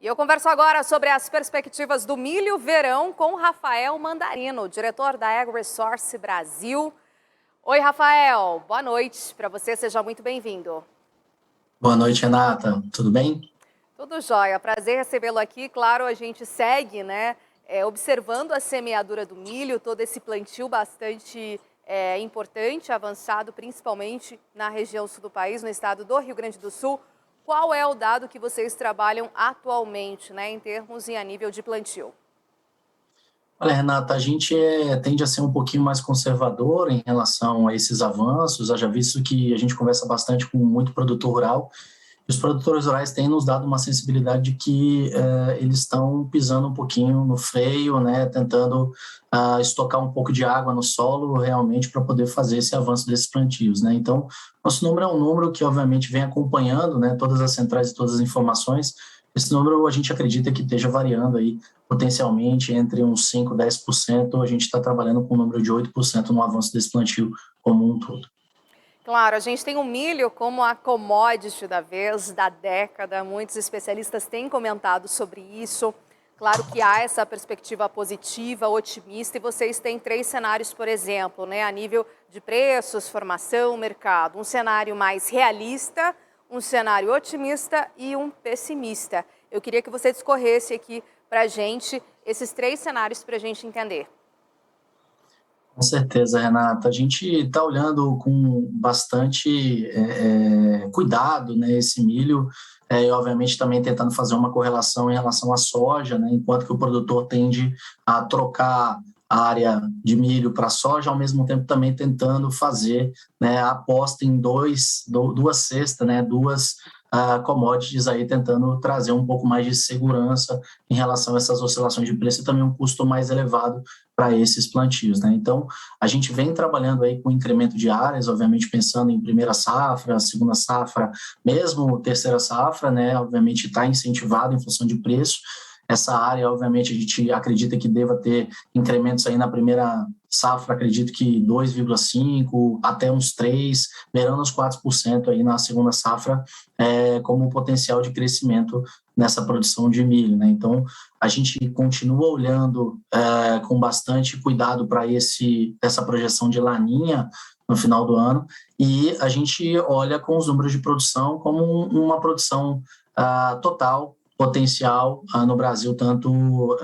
E eu converso agora sobre as perspectivas do milho verão com Rafael Mandarino, diretor da AgriSource Brasil. Oi, Rafael. Boa noite para você. Seja muito bem-vindo. Boa noite, Renata. Tudo bem? Tudo jóia. Prazer recebê-lo aqui. Claro, a gente segue, observando a semeadura do milho, todo esse plantio bastante importante, avançado, principalmente na região sul do país, no estado do Rio Grande do Sul. Qual é o dado que vocês trabalham atualmente, em termos e a nível de plantio? Olha, Renata, a gente tende a ser um pouquinho mais conservador em relação a esses avanços, haja visto que a gente conversa bastante com muito produtor rural, e os produtores rurais têm nos dado uma sensibilidade de que eles estão pisando um pouquinho no freio, né, tentando estocar um pouco de água no solo realmente para poder fazer esse avanço desses plantios, né? Então, nosso número é um número que obviamente vem acompanhando, né, todas as centrais e todas as informações. Esse número a gente acredita que esteja variando aí potencialmente entre uns 5% a 10%, a gente está trabalhando com um número de 8% no avanço desse plantio como um todo. Claro, a gente tem o milho como a commodity da vez, da década. Muitos especialistas têm comentado sobre isso. Claro que há essa perspectiva positiva, otimista, e vocês têm três cenários, por exemplo, a nível de preços, formação, mercado. Um cenário mais realista, um cenário otimista e um pessimista. Eu queria que você discorresse aqui para a gente esses três cenários para a gente entender. Com certeza, Renata. A gente está olhando com bastante cuidado, né, esse milho, e obviamente também tentando fazer uma correlação em relação à soja, né, enquanto que o produtor tende a trocar a área de milho para soja, ao mesmo tempo também tentando fazer, né, a aposta em duas cestas, né, duas commodities aí, tentando trazer um pouco mais de segurança em relação a essas oscilações de preço e também um custo mais elevado para esses plantios, né? Então, a gente vem trabalhando aí com incremento de áreas, obviamente pensando em primeira safra, segunda safra, mesmo terceira safra, né? Obviamente está incentivado em função de preço. Essa área, obviamente, a gente acredita que deva ter incrementos aí na primeira safra, acredito que 2,5% até uns 3%, beirando os 4% aí na segunda safra, como potencial de crescimento nessa produção de milho, né? Então, a gente continua olhando com bastante cuidado para essa projeção de laninha no final do ano, e a gente olha com os números de produção como uma produção total, potencial no Brasil, tanto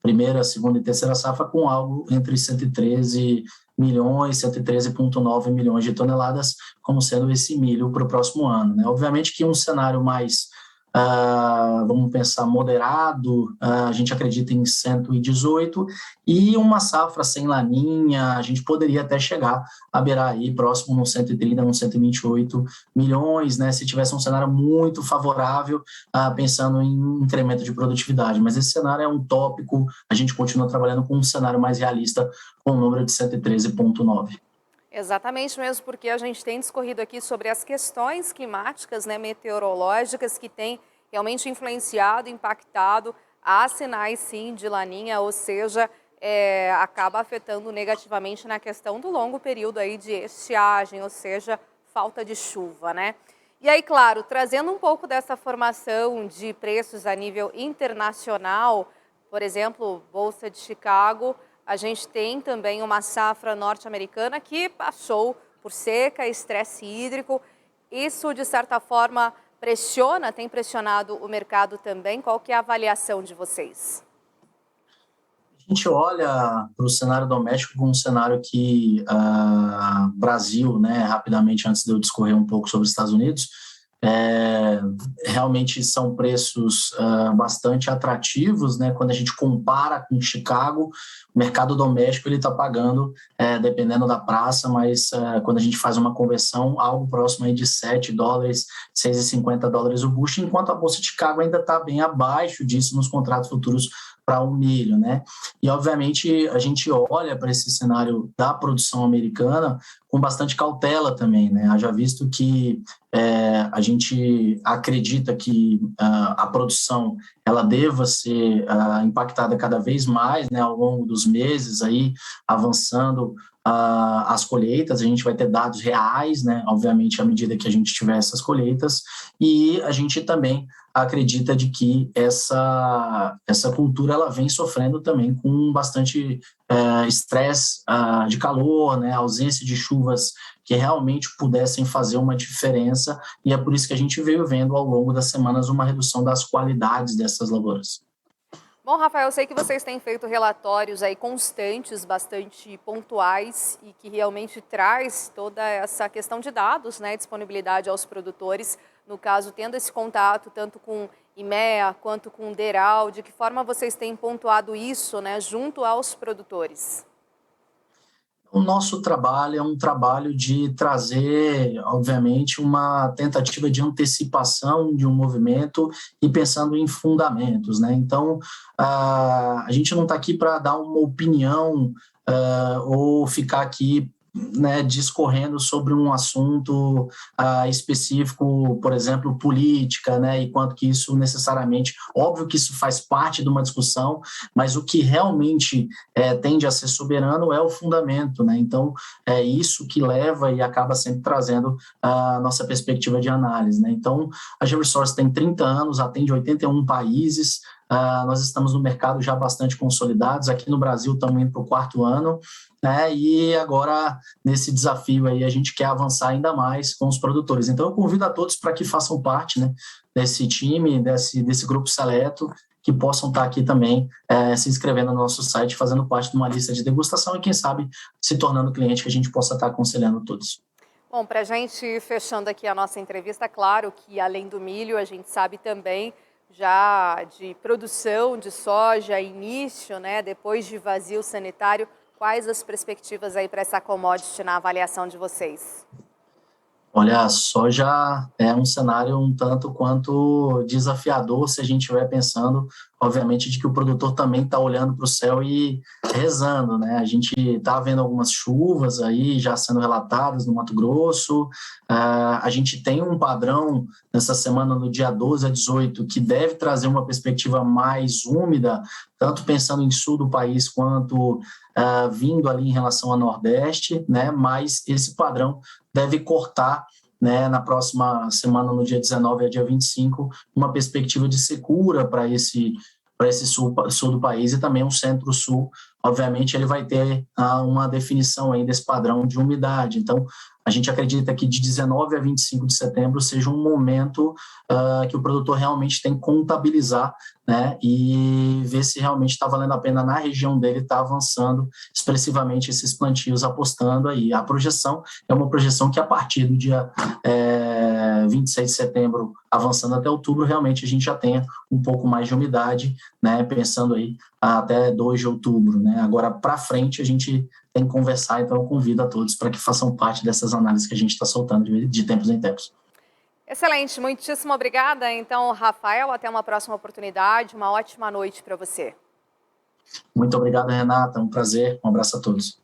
primeira, segunda e terceira safra, com algo entre 113 milhões, 113,9 milhões de toneladas, como sendo esse milho para o próximo ano, né? Obviamente que um cenário mais vamos pensar, moderado, a gente acredita em 118, e uma safra sem laninha, a gente poderia até chegar a beirar aí próximo no 130, no 128 milhões, né, se tivesse um cenário muito favorável, pensando em incremento de produtividade, mas esse cenário é um tópico, a gente continua trabalhando com um cenário mais realista, com o número de 113,9. Exatamente mesmo, porque a gente tem discorrido aqui sobre as questões climáticas, meteorológicas, que têm realmente influenciado, impactado. Há sinais, sim, de laninha, ou seja, acaba afetando negativamente na questão do longo período aí de estiagem, ou seja, falta de chuva, né? E aí, claro, trazendo um pouco dessa formação de preços a nível internacional, por exemplo, Bolsa de Chicago, a gente tem também uma safra norte-americana que passou por seca, estresse hídrico. Isso, de certa forma, tem pressionado o mercado também. Qual que é a avaliação de vocês? A gente olha para o cenário doméstico como um cenário que Brasil, né, rapidamente, antes de eu discorrer um pouco sobre os Estados Unidos, realmente são preços bastante atrativos, né? Quando a gente compara com Chicago, o mercado doméstico ele está pagando, dependendo da praça, mas quando a gente faz uma conversão, algo próximo aí de $7, $6,50 o bushel, enquanto a Bolsa de Chicago ainda está bem abaixo disso nos contratos futuros para o milho, né? E, obviamente, a gente olha para esse cenário da produção americana com bastante cautela também, né? Haja visto que a gente acredita que a produção ela deva ser impactada cada vez mais, né, ao longo dos meses, aí, avançando as colheitas, a gente vai ter dados reais, né, obviamente, à medida que a gente tiver essas colheitas, e a gente também acredita de que essa cultura ela vem sofrendo também com bastante estresse de calor, né, ausência de chuvas que realmente pudessem fazer uma diferença, e é por isso que a gente veio vendo ao longo das semanas uma redução das qualidades dessas lavouras. Bom, Rafael, eu sei que vocês têm feito relatórios aí constantes, bastante pontuais e que realmente traz toda essa questão de dados, né, disponibilidade aos produtores, no caso, tendo esse contato tanto com IMEA quanto com o DERAL, de que forma vocês têm pontuado isso, né, junto aos produtores? O nosso trabalho é um trabalho de trazer, obviamente, uma tentativa de antecipação de um movimento e pensando em fundamentos, né? Então, a gente não está aqui para dar uma opinião ou ficar aqui, né, discorrendo sobre um assunto específico, por exemplo, política, né, e quanto que isso necessariamente, óbvio que isso faz parte de uma discussão, mas o que realmente tende a ser soberano é o fundamento, né, então é isso que leva e acaba sempre trazendo a nossa perspectiva de análise, né, então a GeoResource tem 30 anos, atende 81 países, nós estamos no mercado já bastante consolidados, aqui no Brasil estamos indo para o 4º ano, né, e agora nesse desafio aí a gente quer avançar ainda mais com os produtores. Então eu convido a todos para que façam parte, né, desse time, desse grupo seleto, que possam estar aqui também se inscrevendo no nosso site, fazendo parte de uma lista de degustação e quem sabe se tornando cliente que a gente possa estar aconselhando todos. Bom, para a gente fechando aqui a nossa entrevista, claro que além do milho, a gente sabe também já de produção de soja, início, né, depois de vazio sanitário, quais as perspectivas aí para essa commodity na avaliação de vocês? Olha, a soja é um cenário um tanto quanto desafiador se a gente estiver pensando, obviamente, de que o produtor também está olhando para o céu e rezando, né? A gente está vendo algumas chuvas aí já sendo relatadas no Mato Grosso, a gente tem um padrão nessa semana, no dia 12 a 18, que deve trazer uma perspectiva mais úmida, tanto pensando em sul do país quanto vindo ali em relação ao Nordeste, né? Mas esse padrão deve cortar, né, na próxima semana, no dia 19 a dia 25, uma perspectiva de secura para esse sul do país e também o centro-sul. Obviamente, ele vai ter uma definição aí desse padrão de umidade. Então, a gente acredita que de 19 a 25 de setembro seja um momento que o produtor realmente tem que contabilizar, né, e ver se realmente está valendo a pena na região dele estar avançando expressivamente esses plantios, apostando aí. A projeção é uma projeção que a partir do dia 26 de setembro, avançando até outubro, realmente a gente já tenha um pouco mais de umidade, né, pensando aí até 2 de outubro, né. Agora, para frente, a gente tem que conversar, então eu convido a todos para que façam parte dessas análises que a gente está soltando de tempos em tempos. Excelente, muitíssimo obrigada. Então, Rafael, até uma próxima oportunidade. Uma ótima noite para você. Muito obrigado, Renata. Um prazer. Um abraço a todos.